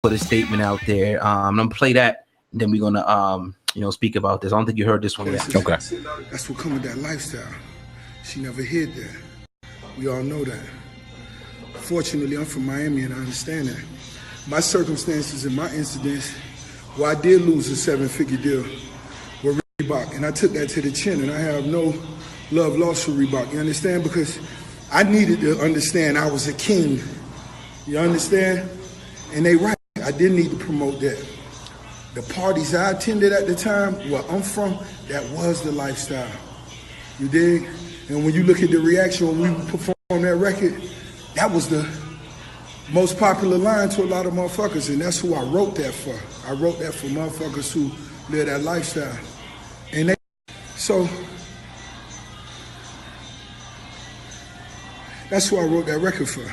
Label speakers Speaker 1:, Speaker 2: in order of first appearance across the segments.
Speaker 1: put a statement out there. I'm gonna play that, and then we're gonna speak about this. I don't think you heard this one yet.
Speaker 2: Okay. That's what comes with that lifestyle. She never hid that. We all know that. Fortunately, I'm from Miami and I understand that. My circumstances and my incidents, well, I did lose a 7-figure deal with Reebok, and I took that to the chin, and I have no love lost for Reebok. You understand? Because I needed to understand I was a king. You understand? And they right. I didn't need to promote that. The parties I attended at the time, where I'm from, that was the lifestyle. You dig? And when you look at the reaction when we performed that record, that was the most popular line to a lot of motherfuckers, and that's who I wrote that for. I wrote that for motherfuckers who live that lifestyle. And they, so that's who I wrote that record for.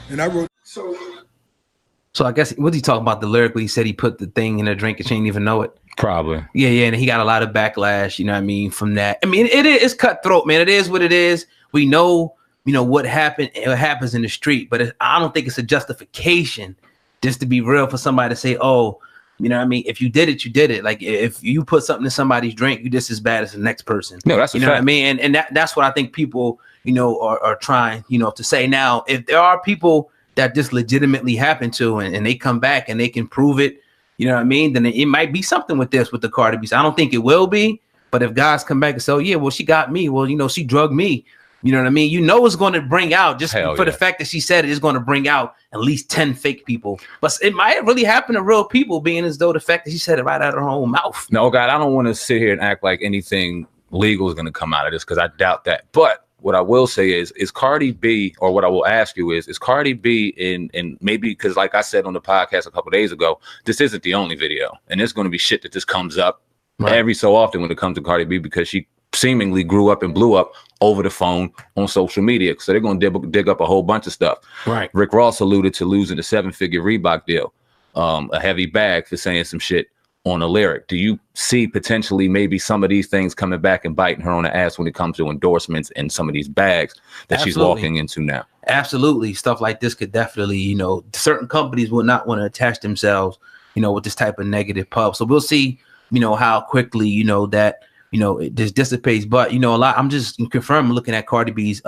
Speaker 2: And I wrote,
Speaker 1: So I guess, what he talking about the lyric where he said he put the thing in a drink and she didn't even know it?
Speaker 3: Probably.
Speaker 1: Yeah, and he got a lot of backlash, you know what I mean, from that. I mean, it's cutthroat, man. It is what it is. We know, what happened, what happens in the street, but I don't think it's a justification, just to be real, for somebody to say, oh, you know what I mean, if you did it, you did it. Like, if you put something in somebody's drink, you're just as bad as the next person.
Speaker 3: No, that's
Speaker 1: you know what I mean? And that's what I think people, are trying, to say. Now, if there are people that just legitimately happen to, and they come back and they can prove it, you know what I mean, then it might be something with this, with the Cardi B. I don't think it will be, but if guys come back and say, oh, yeah, well, she got me, well, she drugged me, you know what I mean? It's going to bring out, just the fact that she said it, is going to bring out at least 10 fake people. But it might really happen to real people, being as though the fact that she said it right out of her own mouth.
Speaker 3: No, God, I don't want to sit here and act like anything legal is going to come out of this, because I doubt that. But what I will say is Cardi B, or what I will ask you is Cardi B in maybe, because like I said on the podcast a couple of days ago, this isn't the only video, and there's going to be shit that just comes up every so often when it comes to Cardi B, because she seemingly grew up and blew up over the phone on social media. So they're going to dig up a whole bunch of stuff.
Speaker 1: Right.
Speaker 3: Rick Ross alluded to losing a 7-figure Reebok deal, a heavy bag for saying some shit on a lyric. Do you see potentially maybe some of these things coming back and biting her on the ass when it comes to endorsements and some of these bags that she's walking into now?
Speaker 1: Absolutely. Stuff like this could definitely, certain companies will not want to attach themselves, with this type of negative pub. So we'll see, how quickly, that, it just dissipates. But, a lot, I'm just confirming looking at Cardi B's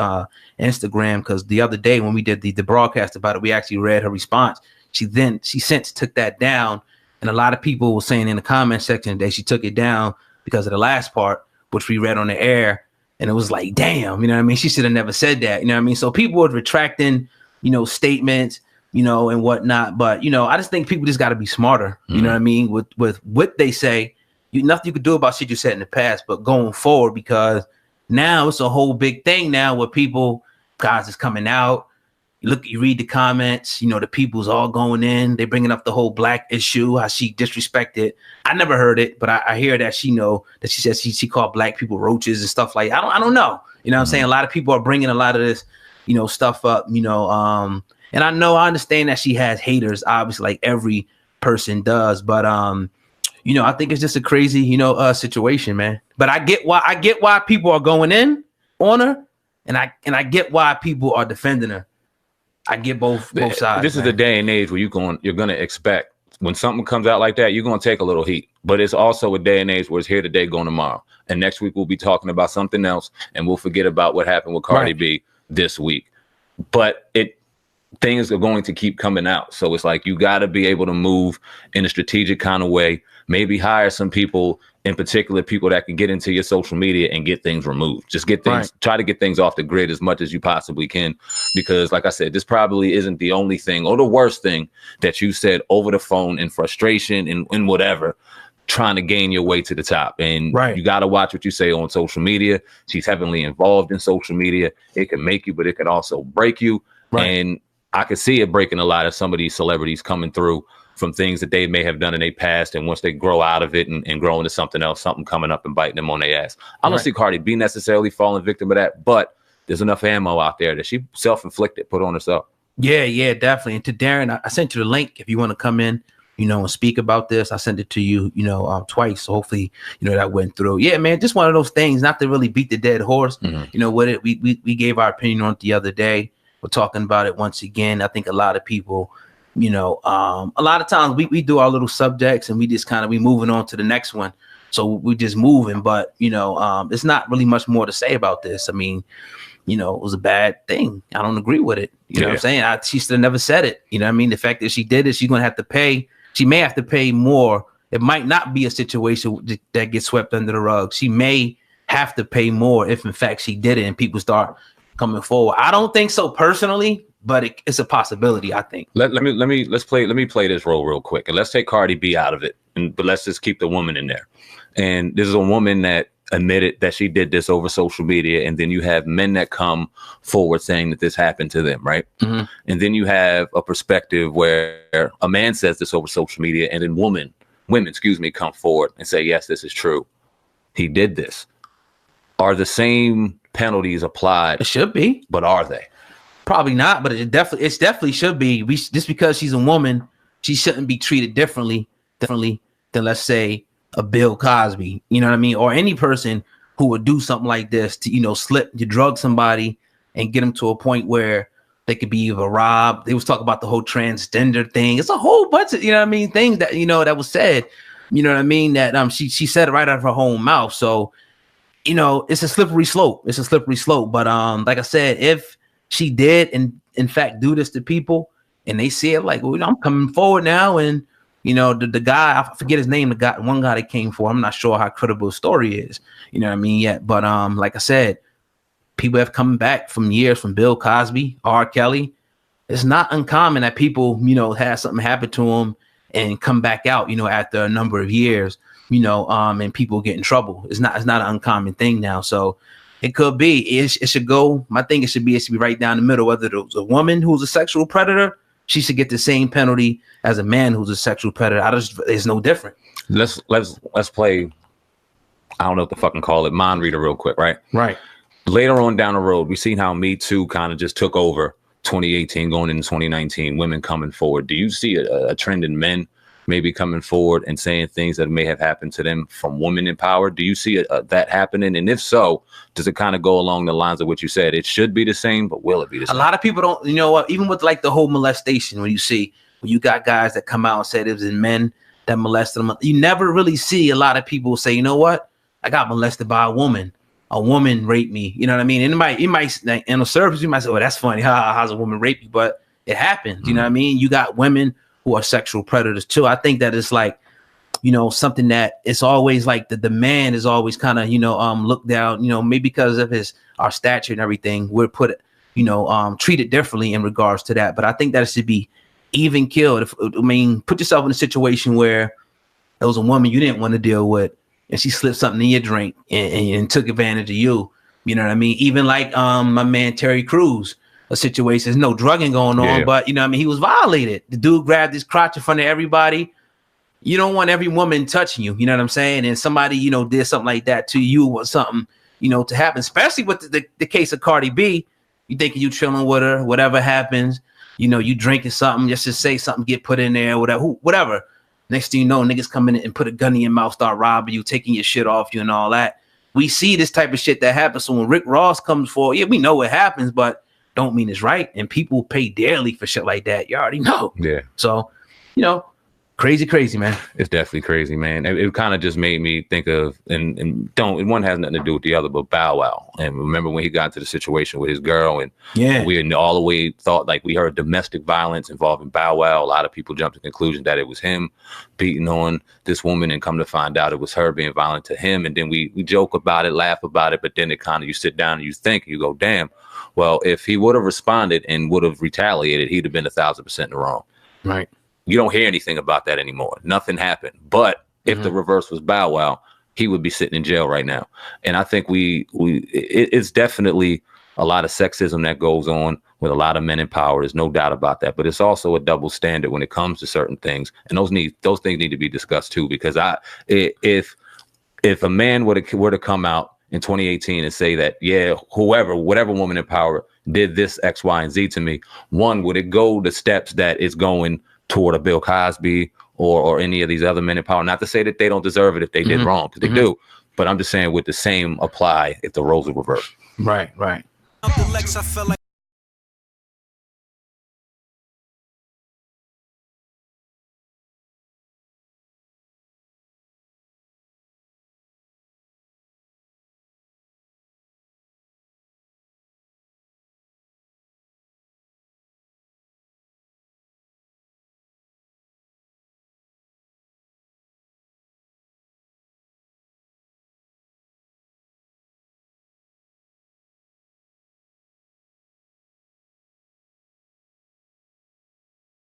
Speaker 1: Instagram, because the other day when we did the broadcast about it, we actually read her response. She since took that down. And a lot of people were saying in the comment section that she took it down because of the last part, which we read on the air. And it was like, damn, you know what I mean? She should have never said that. You know what I mean? So people were retracting, statements, and whatnot. But, I just think people just got to be smarter, you know what I mean? With what they say, nothing you could do about shit you said in the past, but going forward, because now it's a whole big thing now where guys is coming out. You read the comments, the people's all going in. They bringing up the whole black issue, how she disrespected. I never heard it, but I hear that she says she called black people roaches and stuff like that. I don't know. You know what I'm saying? A lot of people are bringing a lot of this, stuff up, and I understand that she has haters, obviously, like every person does. But, I think it's just a crazy, situation, man. But I get why people are going in on her, and I get why people are defending her. I get both sides.
Speaker 3: This is the day and age where you're going to expect when something comes out like that, you're going to take a little heat. But it's also a day and age where it's here today, gone tomorrow. And next week we'll be talking about something else, and we'll forget about what happened with Cardi B this week. But things are going to keep coming out. So it's like you got to be able to move in a strategic kind of way. Maybe hire some people, in particular people that can get into your social media and get things removed. Just get things, try to get things off the grid as much as you possibly can. Because like I said, this probably isn't the only thing or the worst thing that you said over the phone in frustration and whatever, trying to gain your way to the top. And you got to watch what you say on social media. She's heavily involved in social media. It can make you, but it can also break you. And I could see it breaking a lot of some of these celebrities coming through from things that they may have done in their past. And once they grow out of it and grow into something else, something coming up and biting them on their ass. I don't see Cardi B necessarily falling victim of that, but there's enough ammo out there that she self-inflicted, put on herself.
Speaker 1: Yeah, definitely. And to Darren, I sent you the link if you want to come in, and speak about this. I sent it to you, twice. So hopefully, that went through. Yeah, man, just one of those things, not to really beat the dead horse. With it, we gave our opinion on it the other day. We're talking about it once again. I think a lot of people, A lot of times we do our little subjects and we just we moving on to the next one. So we just moving, but it's not really much more to say about this. I mean, it was a bad thing. I don't agree with it. You know what I'm saying? She still never said it. You know what I mean? The fact that she did it, she's going to have to pay. She may have to pay more. It might not be a situation that gets swept under the rug. She may have to pay more if in fact she did it and people start coming forward. I don't think so personally, but it's a possibility, I think.
Speaker 3: Let me play this role real quick, and let's take Cardi B out of it, but let's just keep the woman in there. And this is a woman that admitted that she did this over social media, and then you have men that come forward saying that this happened to them, right? Mm-hmm. And then you have a perspective where a man says this over social media, and then women, come forward and say, yes, this is true. He did this. Are the same penalties applied?
Speaker 1: It should be,
Speaker 3: but are they?
Speaker 1: Probably not, but it definitely should be. Just because she's a woman, she shouldn't be treated differently than, let's say, a Bill Cosby, you know what I mean? Or any person who would do something like this to, to drug somebody and get them to a point where they could be either robbed. They was talking about the whole transgender thing. It's a whole bunch of, things that, that was said, that she said it right out of her own mouth. So, it's a slippery slope. But like I said, if she did in fact do this to people and they see it like, well, I'm coming forward now, and the guy, I forget his name, one guy that came for, I'm not sure how credible his story is, yet. But like I said, people have come back from years from Bill Cosby, R. Kelly. It's not uncommon that people, have something happen to them and come back out, after a number of years, and people get in trouble. It's not an uncommon thing now. So it could be, it should go, my thing, it should be right down the middle. Whether it was a woman who's a sexual predator, she should get the same penalty as a man who's a sexual predator. It's no different.
Speaker 3: Let's play, I don't know what to fucking call it, mind reader real quick, right?
Speaker 1: Right.
Speaker 3: Later on down the road, we've seen how Me Too kind of just took over 2018 going into 2019, women coming forward. Do you see a trend in men maybe coming forward and saying things that may have happened to them from women in power? Do you see that happening? And if so, does it kind of go along the lines of what you said? It should be the same, but will it be the same?
Speaker 1: A lot of people don't, even with like the whole molestation, when you got guys that come out and say it was men that molested them, you never really see a lot of people say, you know what? I got molested by a woman. A woman raped me. You know what I mean? And it might like, in the surface, you might say, well, that's funny. How's a woman rape you? But it happens. Mm-hmm. You know what I mean? You got women who are sexual predators too. I think that it's like, something that it's always like the man is always kind of, looked down, maybe because of our stature and everything, we're put, treated differently in regards to that. But I think that it should be even killed. Put yourself in a situation where there was a woman you didn't want to deal with and she slipped something in your drink and took advantage of you. You know what I mean? Even like my man, Terry Crews, a situation, there's no drugging going on, but he was violated. The dude grabbed his crotch in front of everybody. You don't want every woman touching you, you know what I'm saying? And somebody, did something like that to you or something, to happen, especially with the case of Cardi B. You thinking you chilling with her, whatever happens, you drinking something, just to say something, get put in there, whatever. Next thing you know, niggas come in and put a gun in your mouth, start robbing you, taking your shit off you and all that. We see this type of shit that happens. So when Rick Ross comes forward, we know what happens, but don't mean it's right. And people pay dearly for shit like that. You already know. Yeah. So, crazy, man.
Speaker 3: It's definitely crazy, man. It kind of just made me think of, and one has nothing to do with the other, but Bow Wow. And remember when he got into the situation with his girl, and we all the way thought, like, we heard domestic violence involving Bow Wow. A lot of people jumped to the conclusion that it was him beating on this woman, and come to find out it was her being violent to him. And then we joke about it, laugh about it, but then it kind of, you sit down and you think, you go, damn, well, if he would have responded and would have retaliated, he'd have been 1,000% in the wrong.
Speaker 1: Right.
Speaker 3: You don't hear anything about that anymore. Nothing happened. But if the reverse was Bow Wow, he would be sitting in jail right now. And I think it's definitely a lot of sexism that goes on with a lot of men in power. There's no doubt about that. But it's also a double standard when it comes to certain things. And those things need to be discussed too. Because if a man were to come out in 2018 and say that, whatever woman in power did this X, Y, and Z to me, one, would it go the steps that it's going toward a Bill Cosby or any of these other men in power? Not to say that they don't deserve it if they did wrong, because they do. But I'm just saying, would the same apply if the roles were reversed?
Speaker 1: Right.